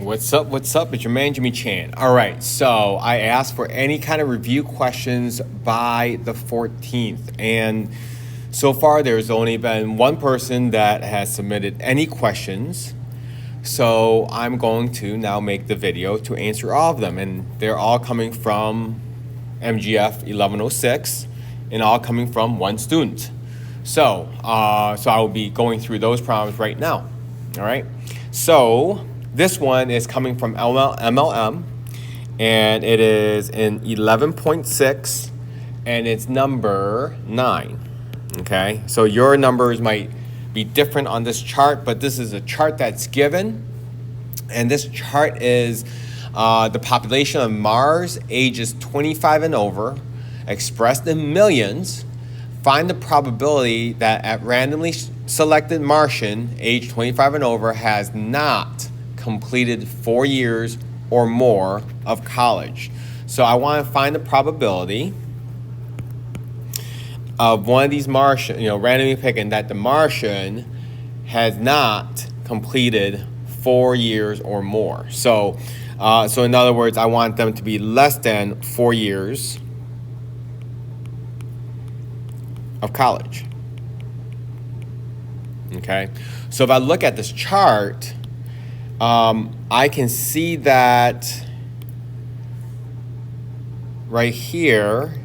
What's up? What's up? It's your man, Jimmy Chan. All right, so I asked for any kind of review questions by the 14th. And so far, there's only been one person that has submitted any questions. So I'm going to now make the video to answer all of them. And they're all coming from MGF 1106 and all coming from one student. So I will be going through those problems right now. All right. So this one is coming from MLM, and it is in 11.6, and it's number 9. Okay. So your numbers might be different on this chart, but this is a chart that's given, and this chart is the population of Mars, ages 25 and over, expressed in millions. Find the probability that a randomly selected Martian, age 25 and over, has not completed 4 years or more of college. So I want to find the probability of one of these Martian, randomly picking that the Martian has not completed 4 years or more. So in other words, I want them to be less than 4 years of college. Okay, so if I look at this chart, I can see that right here,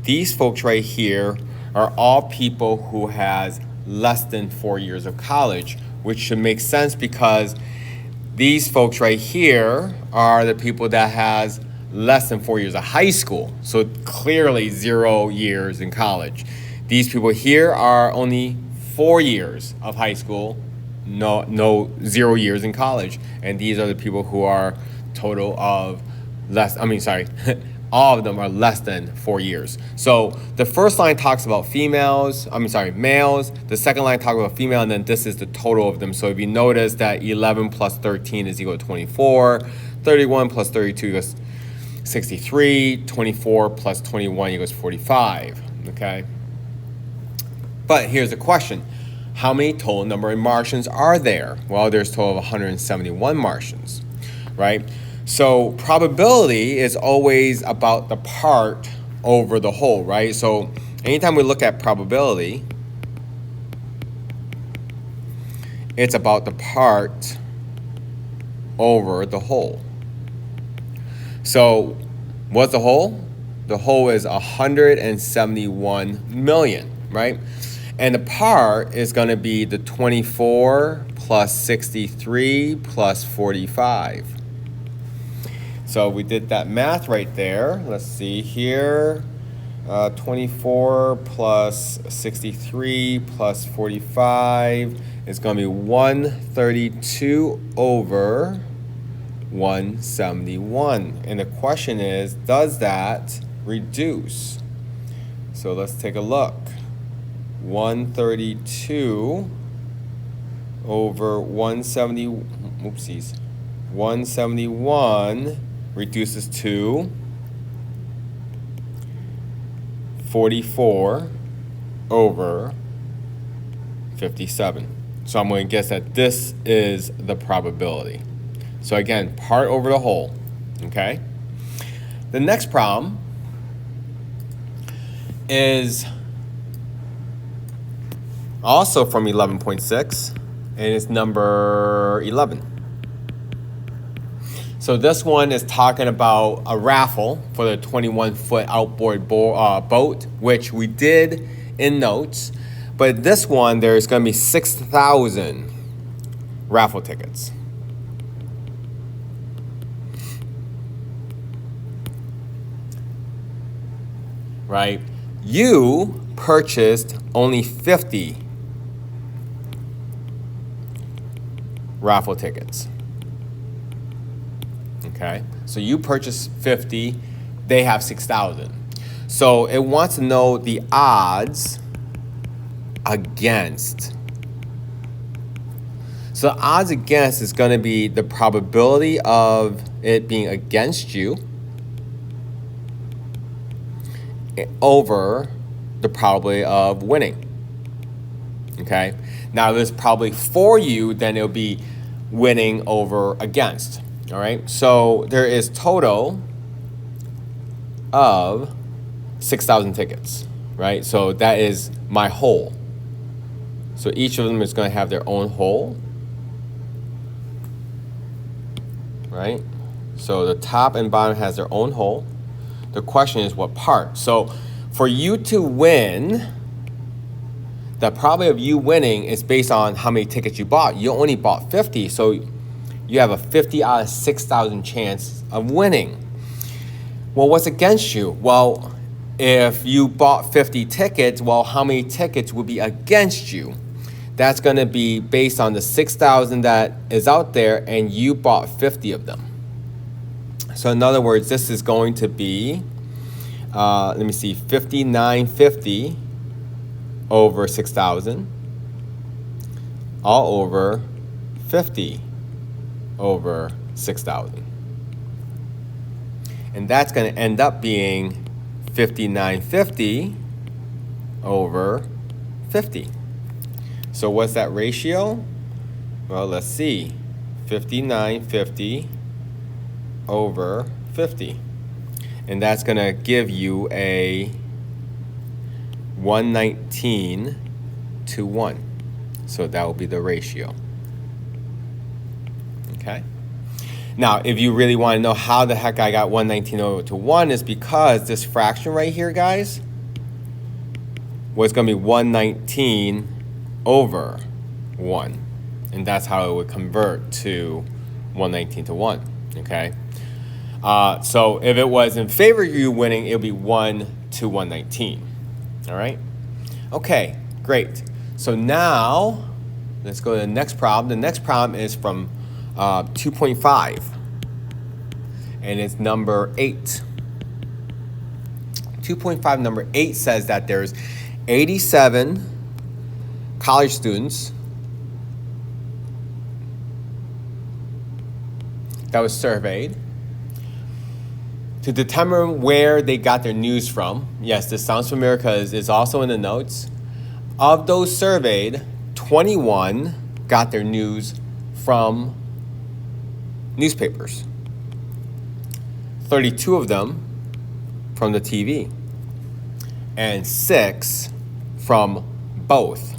these folks right here are all people who has less than 4 years of college, which should make sense because these folks right here are the people that has less than 4 years of high school. So clearly 0 years in college. These people here are only 4 years of high school, no 0 years in college. And these are the people who are total of all of them are less than 4 years. So the first line talks about males. The second line talks about female, and then this is the total of them. So if you notice that 11 plus 13 is equal to 24, 31 plus 32 equals 63, 24 plus 21 equals 45, okay? But here's the question. How many total number of Martians are there? Well, there's a total of 171 Martians, right? So probability is always about the part over the whole, right? So anytime we look at probability, it's about the part over the whole. So what's the whole? The whole is 171 million, right? And the part is going to be the 24 plus 63 plus 45. So we did that math right there. Let's see here. 24 plus 63 plus 45 is going to be 132 over 171. And the question is, does that reduce? So let's take a look. 132 over 171 reduces to 44 over 57. So I'm going to guess that this is the probability. So again, part over the whole, okay? The next problem is also from 11.6, and it's number 11. So this one is talking about a raffle for the 21-foot outboard boat, which we did in notes. But this one, there's going to be 6,000 raffle tickets. Right? You purchased only 50 raffle tickets. Okay, so you purchased 50, they have 6,000. So it wants to know the odds against. So the odds against is going to be the probability of it being against you over the probability of winning. Okay, now if it's probably for you, then it'll be winning over against. All right, so there is total of 6,000 tickets, right? So that is my hole. So each of them is going to have their own hole, right? So the top and bottom has their own hole. The question is what part. So for you to win, the probability of you winning is based on how many tickets you bought. You only bought 50, so you have a 50 out of 6,000 chance of winning. Well, what's against you? Well, if you bought 50 tickets, well, how many tickets would be against you? That's going to be based on the 6,000 that is out there, and you bought 50 of them. So in other words, this is going to be, let me see, 5,950 over 6,000, all over 50 over 6,000. And that's going to end up being 5,950 over 50. So what's that ratio? Well, let's see. 5,950 over 50. And that's going to give you a 119 to 1. So that will be the ratio. Okay. Now, if you really want to know how the heck I got 119 over to 1, is because this fraction right here, guys, was going to be 119 over 1. And that's how it would convert to 119 to 1. Okay. So if it was in favor of you winning, it would be 1 to 119. All right. Okay, great. So now let's go to the next problem. The next problem is from 2.5, and it's number 8. 2.5 number 8 says that there's 87 college students that was surveyed to determine where they got their news from. Yes, this sounds familiar because it's also in the notes. Of those surveyed, 21 got their news from newspapers. 32 of them from the TV. And 6 from both.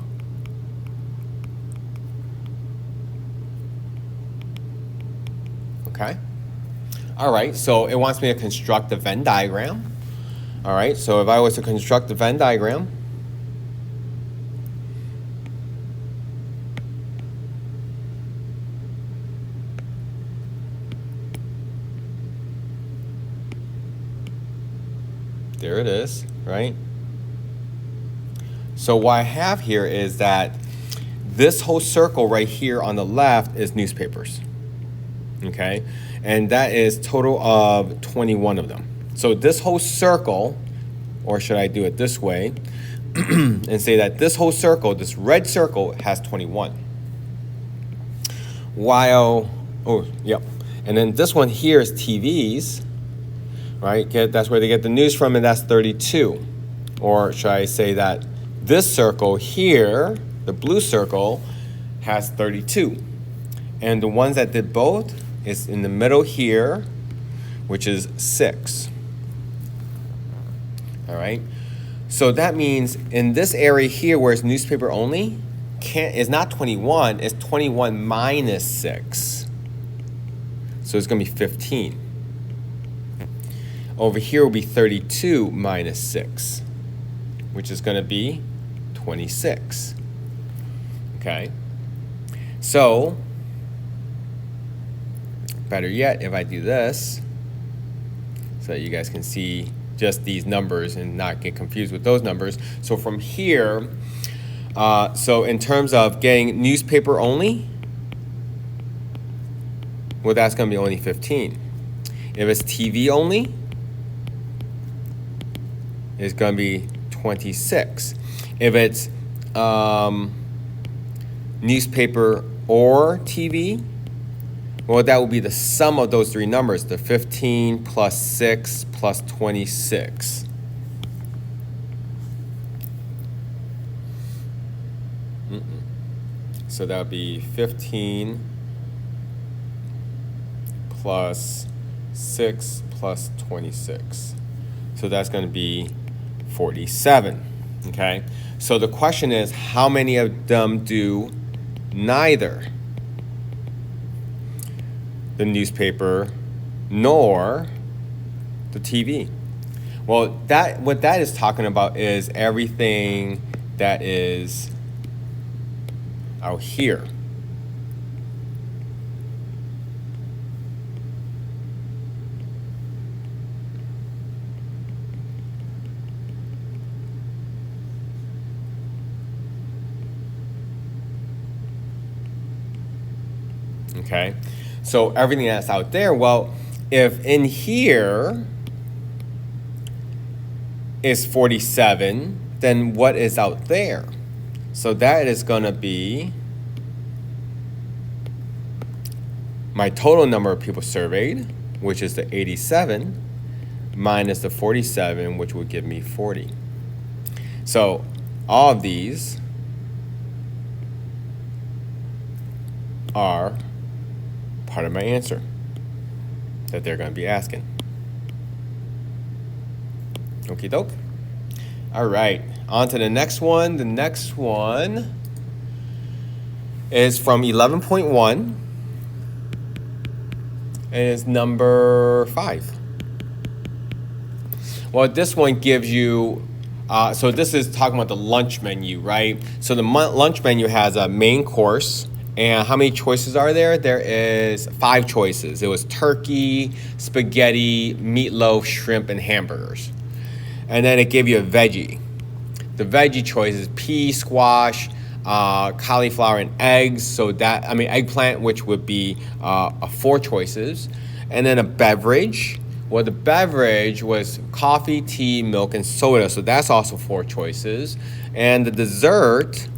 Okay? All right, so it wants me to construct the Venn diagram. All right, so if I was to construct the Venn diagram, there it is, right? So what I have here is that this whole circle right here on the left is newspapers. Okay, and that is total of 21 of them. So this whole circle, or should I do it this way, and say that this whole circle, this red circle, has 21. While, oh, yep. And then this one here is TVs, right? That's where they get the news from, and that's 32. Or should I say that this circle here, the blue circle, has 32. And the ones that did both is in the middle here, which is 6. All right. So that means in this area here where it's newspaper only, is not 21, it's 21 minus 6. So it's going to be 15. Over here will be 32 minus 6, which is going to be 26. Okay. So better yet, if I do this, so that you guys can see just these numbers and not get confused with those numbers. So from here, so in terms of getting newspaper only, well, that's going to be only 15. If it's TV only, it's going to be 26. If it's newspaper or TV, well, that will be the sum of those three numbers, the 15 plus 6 plus 26. So that would be 15 plus 6 plus 26. So that's going to be 47. Okay? So the question is, how many of them do neither the newspaper nor the TV? Well, what that is talking about is everything that is out here. Okay, so everything that's out there, well, if in here is 47, then what is out there? So that is going to be my total number of people surveyed, which is the 87, minus the 47, which would give me 40. So all of these are part of my answer that they're going to be asking. Okie doke. All right, on to the next one. The next one is from 11.1. And it's number 5. Well, this one gives you, so this is talking about the lunch menu, right? So the lunch menu has a main course. And how many choices are there? There is 5 choices. It was turkey, spaghetti, meatloaf, shrimp, and hamburgers. And then it gave you a veggie. The veggie choice is pea, squash, cauliflower, and eggs. So that, eggplant, which would be 4 choices. And then a beverage. Well, the beverage was coffee, tea, milk, and soda. So that's also 4 choices. And the dessert,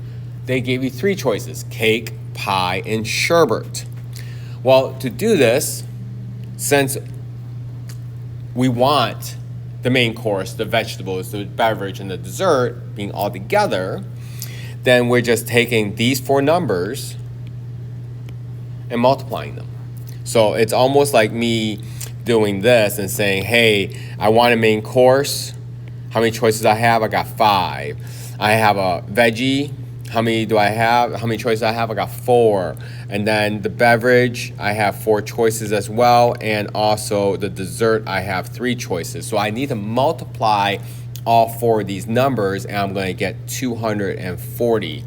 they gave you 3 choices: cake, pie, and sherbet. Well, to do this, since we want the main course, the vegetables, the beverage, and the dessert being all together, then we're just taking these 4 numbers and multiplying them. So it's almost like me doing this and saying, hey, I want a main course. How many choices I have? I got 5. I have a veggie. How many do I have? How many choices I have? I got 4. And then the beverage, I have 4 choices as well. And also the dessert, I have 3 choices. So I need to multiply all 4 of these numbers, and I'm going to get 240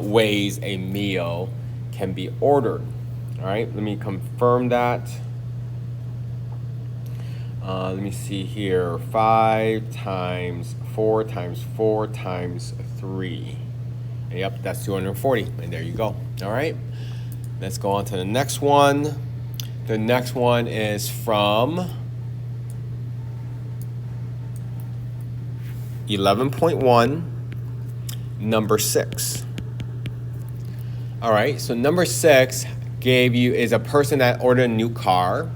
ways a meal can be ordered. All right, let me confirm that. Let me see here. 5 times 4 times 4 times 3. Yep, that's 240, and there you go. All right, let's go on to the next one. The next one is from 11.1, number 6. All right, so number 6 is a person that ordered a new car,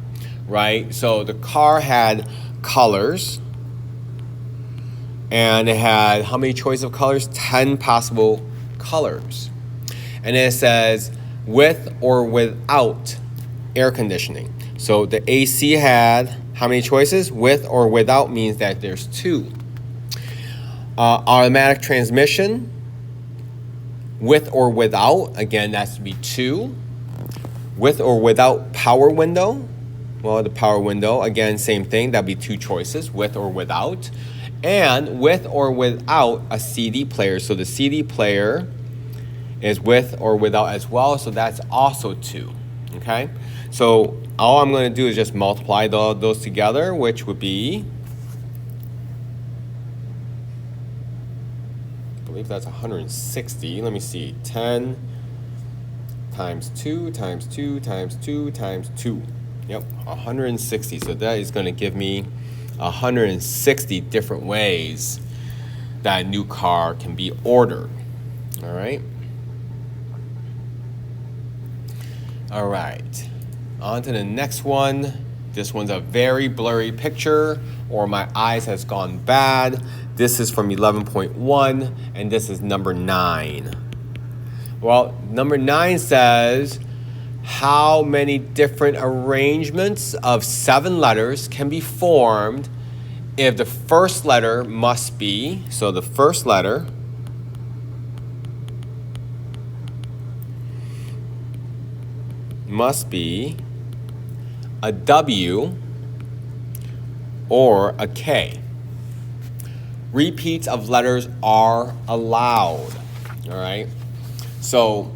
right? So the car had colors, and it had how many choices of colors? 10 possible colors. And it says with or without air conditioning. So the AC had how many choices? With or without means that there's 2. Automatic transmission, with or without, again, that's to be 2. With or without power window, well, the power window, again, same thing, that'd be 2 choices, with or without. And with or without a CD player. So the CD player is with or without as well. So that's also 2. Okay? So all I'm going to do is just multiply those together, which would be, I believe that's 160. Let me see. 10 times 2 times 2 times 2 times 2. Yep, 160. So that is going to give me 160 different ways that a new car can be ordered. All right. All right. On to the next one. This one's a very blurry picture, or my eyes has gone bad. This is from 11.1, and this is number 9. Well, number 9 says, how many different arrangements of 7 letters can be formed if the first letter must be, so the first letter must be a W or a K. Repeats of letters are allowed, all right? So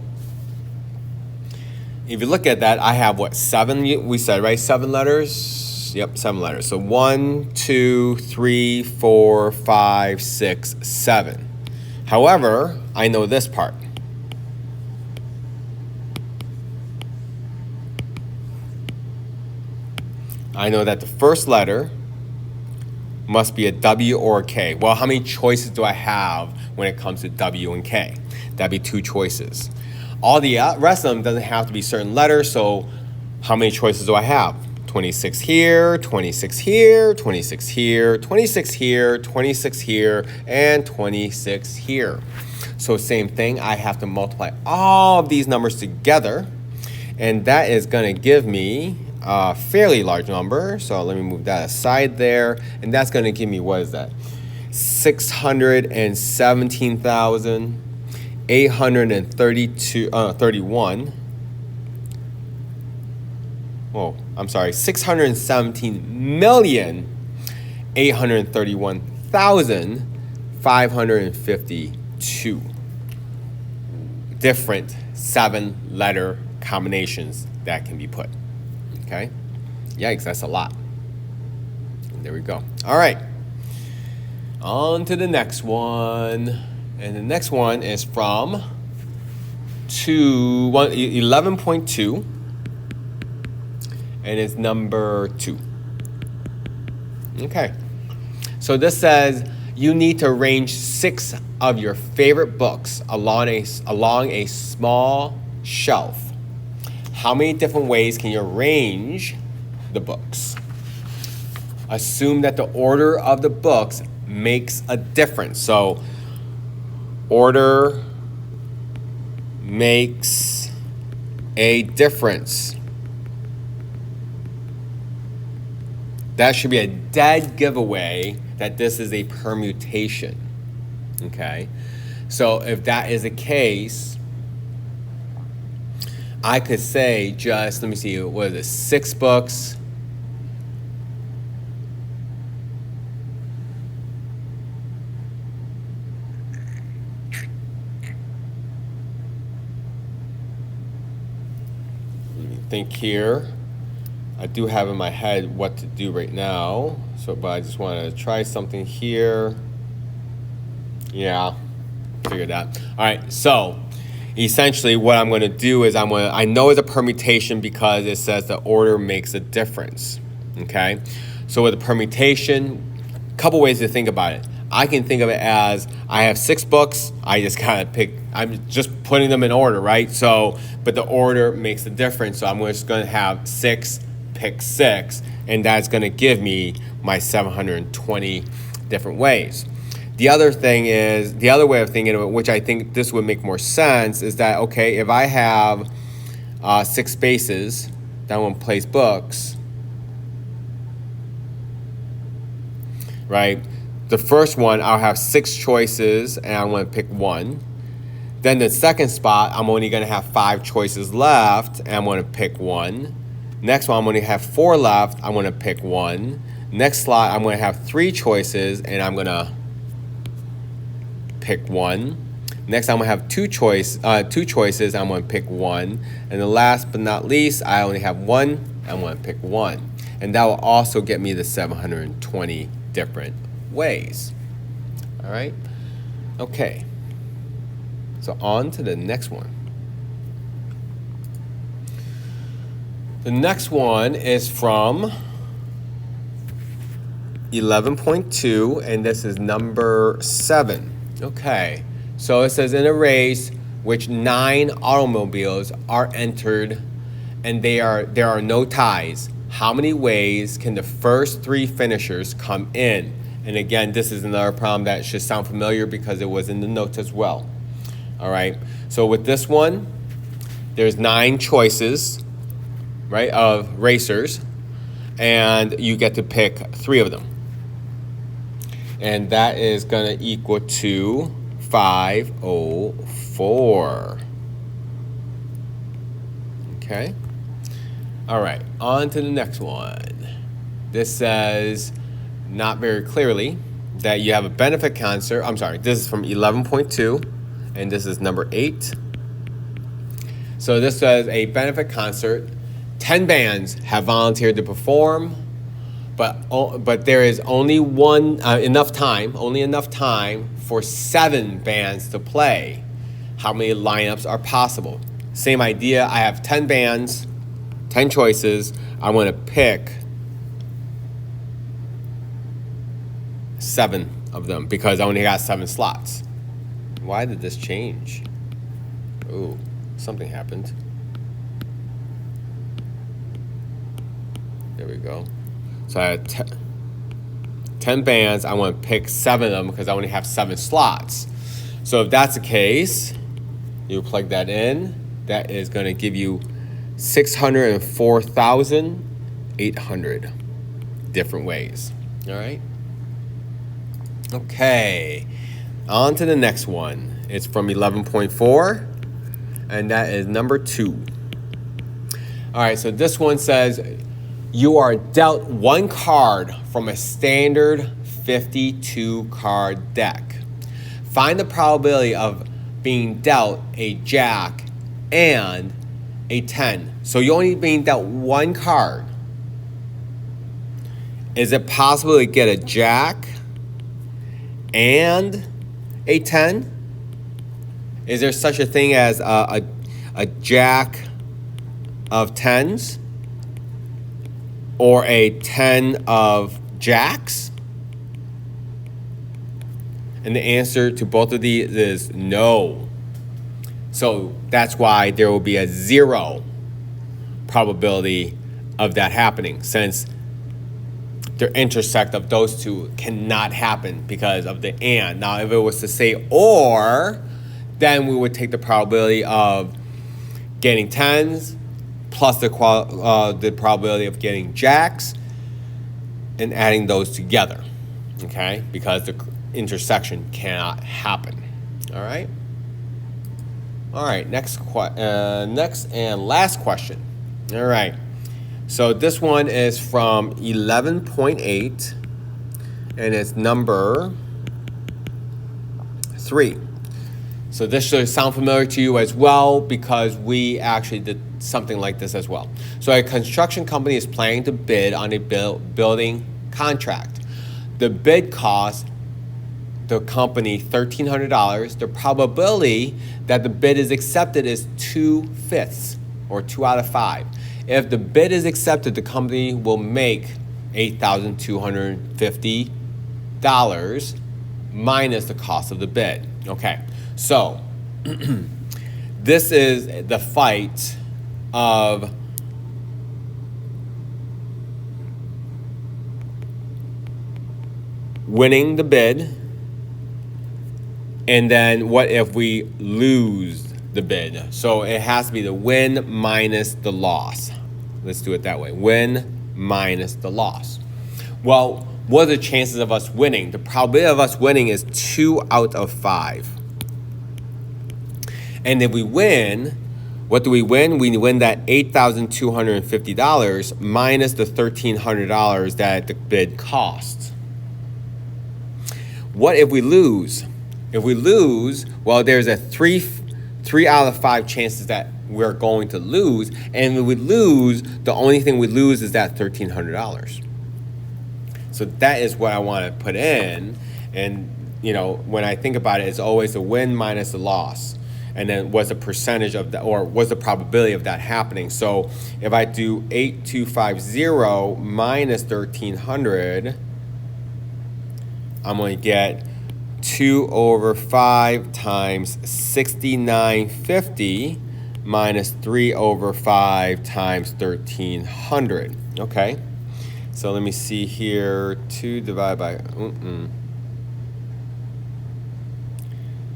if you look at that, I have what, 7, we said, right? 7 letters? Yep, 7 letters. So 1, 2, 3, 4, 5, 6, 7. However, I know this part. I know that the first letter must be a W or a K. Well, how many choices do I have when it comes to W and K? That'd be 2 choices. All the rest of them doesn't have to be certain letters, so how many choices do I have? 26 here, 26 here, 26 here, 26 here, 26 here, and 26 here. So same thing, I have to multiply all of these numbers together, and that is going to give me a fairly large number. So let me move that aside there, and that's going to give me, what is that? 617,831. Oh, I'm sorry, 617,831,552 different 7-letter combinations that can be put. Okay? Yikes, that's a lot. And there we go. All right. On to the next one. And the next one is from 11.2. And it's number 2. Okay. So this says you need to arrange 6 of your favorite books along a small shelf. How many different ways can you arrange the books? Assume that the order of the books makes a difference. So order makes a difference. That should be a dead giveaway that this is a permutation. Okay? So if that is the case, I could say just, let me see, what is it, 6 books. Let me think here. I do have in my head what to do right now, so but I just want to try something here. Yeah, figured that. All right, so essentially what I'm going to do is I know it's a permutation because it says the order makes a difference. Okay, so with a permutation, a couple ways to think about it. I can think of it as I have 6 books. I just kind of pick. I'm just putting them in order, right? So, but the order makes a difference. So I'm just going to have 6. Pick 6, and that's going to give me my 720 different ways. The other thing is, the other way of thinking of it, which I think this would make more sense, is that, okay, if I have 6 spaces that I want to place books, right? The first one, I'll have 6 choices, and I want to pick 1. Then the second spot, I'm only going to have 5 choices left, and I'm going to pick 1. Next one, I'm going to have 4 left. I'm going to pick 1. Next slot, I'm going to have 3 choices, and I'm going to pick 1. Next, I'm going to have 2 choices. I'm going to pick 1. And the last but not least, I only have 1. I'm going to pick 1. And that will also get me the 720 different ways. All right? Okay. So on to the next one. The next one is from 11.2, and this is number 7. Okay, so it says in a race which 9 automobiles are entered and there are no ties, how many ways can the first 3 finishers come in? And again, this is another problem that should sound familiar because it was in the notes as well. All right, so with this one, there's 9 choices. right, of racers, and you get to pick 3 of them. And that is going to equal to 504. Okay. All right, on to the next one. This says, not very clearly, that you have a benefit concert. I'm sorry, this is from 11.2, and this is number 8. So this says a benefit concert. 10 bands have volunteered to perform, but there is only enough time for 7 bands to play. How many lineups are possible? Same idea. I have 10 bands, 10 choices. I'm going to pick 7 of them because I only got 7 slots. Why did this change? Ooh, something happened. There we go. So I had 10 bands. I want to pick 7 of them because I only have 7 slots. So if that's the case, you plug that in. That is going to give you 604,800 different ways. All right? Okay. On to the next one. It's from 11.4, and that is number 2. All right, so this one says, you are dealt 1 card from a standard 52 card deck. Find the probability of being dealt a jack and a 10. So you're only being dealt 1 card. Is it possible to get a jack and a 10? Is there such a thing as a jack of 10s? Or a 10 of jacks? And the answer to both of these is no. So that's why there will be a 0 probability of that happening, since the intersect of those two cannot happen because of the and. Now, if it was to say or, then we would take the probability of getting 10s plus the probability of getting jacks and adding those together, okay? Because the intersection cannot happen, all right? All right, next and last question. All right, so this one is from 11.8, and it's number 3. So this should sound familiar to you as well because we actually did something like this as well. So a construction company is planning to bid on a building contract. The bid costs the company $1,300. The probability that the bid is accepted is 2/5 or 2 out of 5. If the bid is accepted, the company will make $8,250 minus the cost of the bid. Okay, so this is the fight of winning the bid, and then what if we lose the bid? So it has to be the win minus the loss. Let's do it that way. Win minus the loss. Well, what are the chances of us winning? The probability of us winning is 2 out of 5. And if we win, what do we win? We win that $8,250 minus the $1,300 that the bid costs. What if we lose? If we lose, well, there's a 3 out of 5 chances that we're going to lose. And if we lose, the only thing we lose is that $1,300. So that is what I want to put in. And, you know, when I think about it, it's always the win minus the loss. And then what's the percentage of that, or what's the probability of that happening? So if I do 8,250 minus 1,300, I'm going to get 2 over 5 times 6950 minus 3 over 5 times 1,300. Okay, so let me see here. 2 divided by...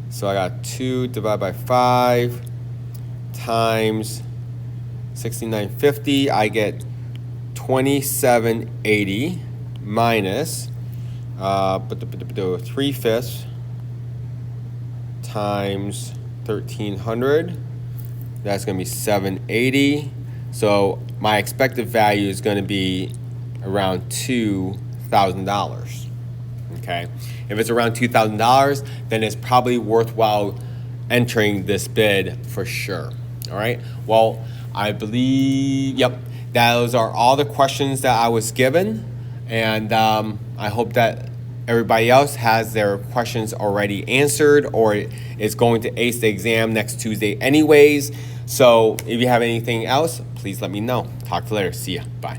So I got 2 divided by 5 times 6950, I get 2780 minus 3/5 times 1300. That's going to be 780. So my expected value is going to be around $2,000. Okay, if it's around $2,000, then it's probably worthwhile entering this bid for sure. All right. Well, I believe, yep, those are all the questions that I was given, and I hope that everybody else has their questions already answered or is going to ace the exam next Tuesday anyways. So if you have anything else, please let me know. Talk to you later. See ya. Bye.